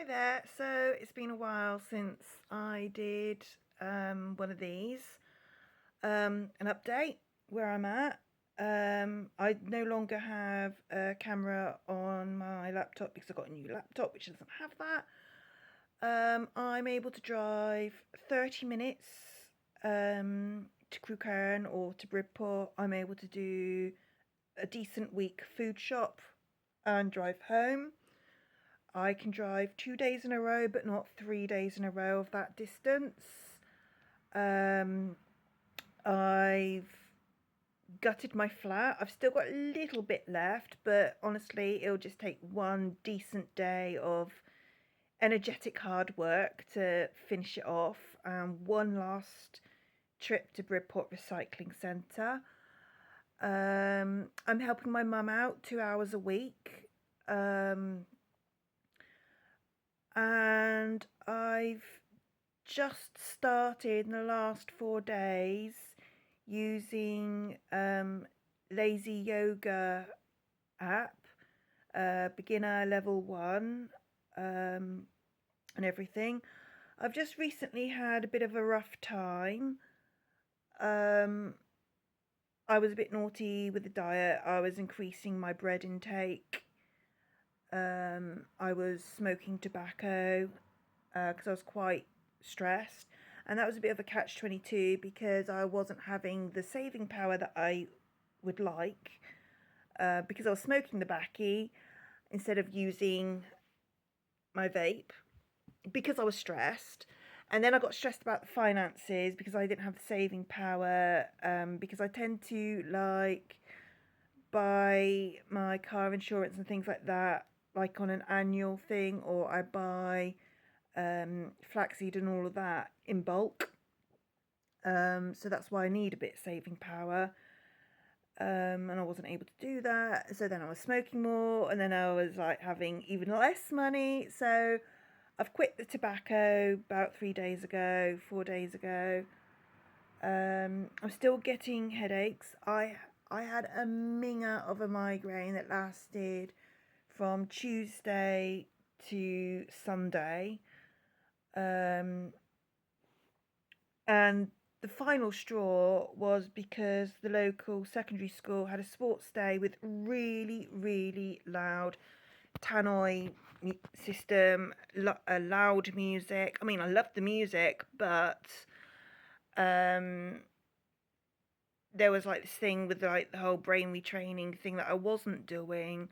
Hi there. So it's been a while since I did one of these, an update where I'm at. I no longer have a camera on my laptop because I got a new laptop which doesn't have that. I'm able to drive 30 minutes to Crewkerne or to Bridport. I'm able to do a decent week food shop and drive home. I can drive 2 days in a row, but not 3 days in a row of that distance. Um, I've gutted my flat. I've still got a little bit left, but honestly, it'll just take one decent day of energetic hard work to finish it off, and one last trip to Bridport Recycling Centre. I'm helping my mum out 2 hours a week. And I've just started in the last 4 days using Lazy Yoga app, beginner level 1, and everything. I've just recently had a bit of a rough time. I was a bit naughty with the diet. I was increasing my bread intake. I was smoking tobacco because I was quite stressed, and that was a bit of a catch-22 because I wasn't having the saving power that I would like, because I was smoking the backy instead of using my vape because I was stressed. And then I got stressed about the finances because I didn't have the saving power, because I tend to buy my car insurance and things like that like on an annual thing, or I buy flaxseed and all of that in bulk. So that's why I need a bit of saving power. And I wasn't able to do that. So then I was smoking more, and then I was like having even less money. So I've quit the tobacco about 3 days ago, 4 days ago. I'm still getting headaches. I had a minger of a migraine that lasted from Tuesday to Sunday. And the final straw was because the local secondary school had a sports day with really, really loud tannoy system, loud music. I mean, I loved the music, but there was like this thing with like the whole brain retraining thing that I wasn't doing.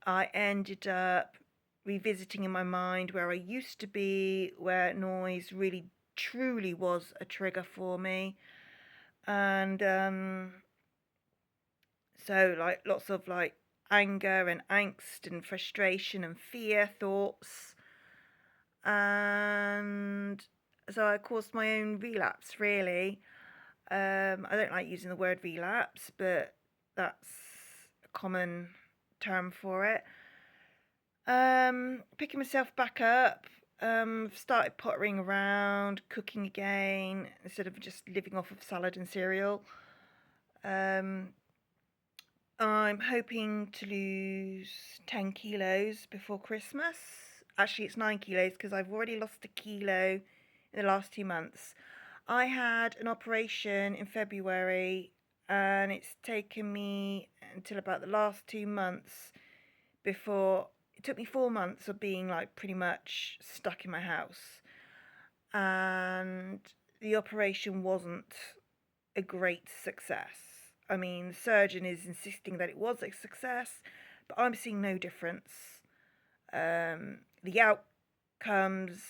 I ended up revisiting in my mind where I used to be, where noise really truly was a trigger for me. And so like lots of like anger and angst and frustration and fear thoughts. And so I caused my own relapse, really. I don't like using the word relapse, but that's a common term for it. Picking myself back up, started pottering around, cooking again, instead of just living off of salad and cereal. I'm hoping to lose 10 kilos before Christmas. Actually, it's 9 kilos because I've already lost a kilo in the last 2 months. I had an operation in February, and it's taken me until about the last 2 months before. It took me 4 months of being like pretty much stuck in my house, and the operation wasn't a great success. I mean, the surgeon is insisting that it was a success, but I'm seeing no difference. The outcomes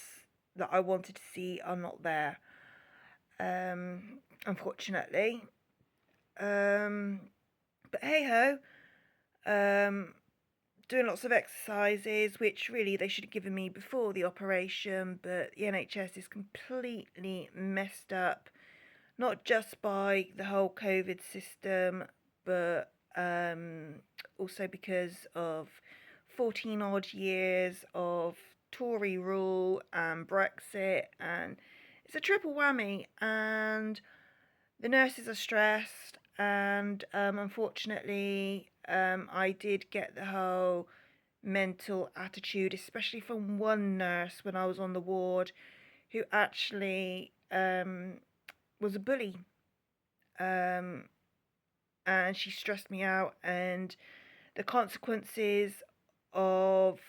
that I wanted to see are not there, unfortunately. But hey ho, doing lots of exercises, which really they should have given me before the operation, but the NHS is completely messed up, not just by the whole COVID system, but also because of 14 odd years of Tory rule and Brexit, and it's a triple whammy. And the nurses are stressed, and unfortunately, I did get the whole mental attitude, especially from one nurse when I was on the ward, who actually was a bully. Um, and she stressed me out, and the consequences of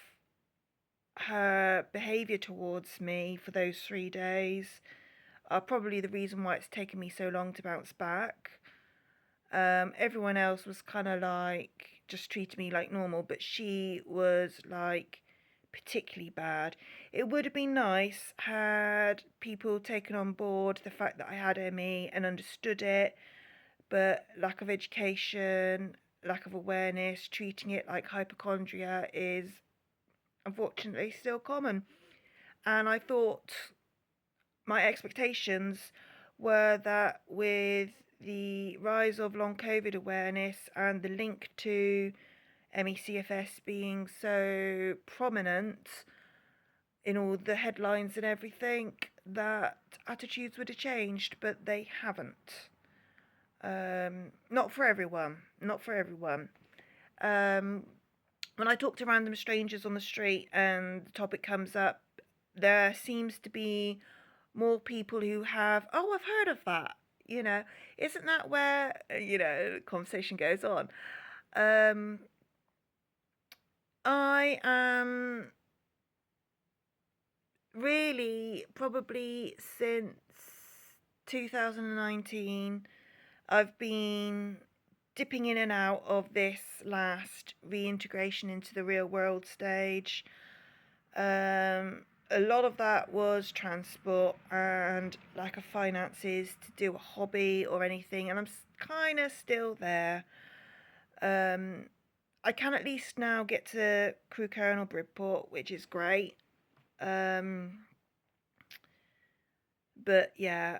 her behaviour towards me for those 3 days are probably the reason why it's taken me so long to bounce back. Everyone else was kind of like just treated me like normal, but she was like particularly bad. It would have been nice had people taken on board the fact that I had ME and understood it, but lack of education, lack of awareness, treating it like hypochondria is unfortunately still common. And I thought my expectations were that with the rise of long COVID awareness and the link to MECFS being so prominent in all the headlines and everything, that attitudes would have changed, but they haven't. Not for everyone. Not for everyone. When I talk to random strangers on the street and the topic comes up, there seems to be more people who have, oh, I've heard of that. Isn't that where, the conversation goes on? I am really probably since 2019, I've been dipping in and out of this last reintegration into the real world stage. A lot of that was transport and lack of finances to do a hobby or anything, and I'm kind of still there. I can at least now get to Crew Colonel Bridport, which is great. But yeah,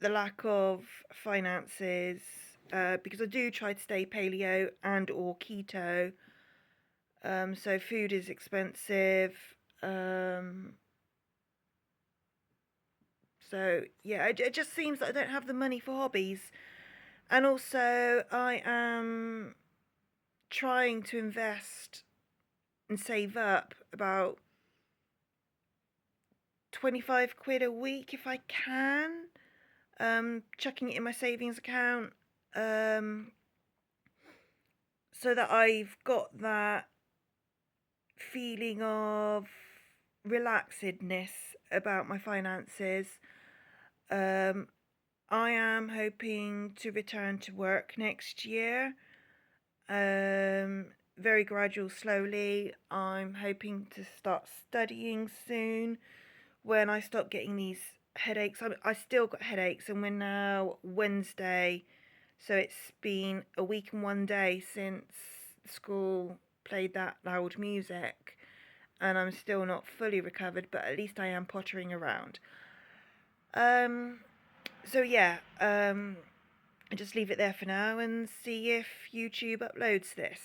the lack of finances, because I do try to stay paleo and or keto. So food is expensive. So yeah, it just seems that I don't have the money for hobbies. And also I am trying to invest and save up about 25 quid a week if I can. Chucking it in my savings account. So that I've got that feeling of relaxedness about my finances. I am hoping to return to work next year. Very gradual, slowly. I'm hoping to start studying soon when I stop getting these headaches. I still got headaches, and we're now Wednesday, so it's been a week and 1 day since school played that loud music, and I'm still not fully recovered, but at least I am pottering around. So yeah, I just leave it there for now and see if YouTube uploads this.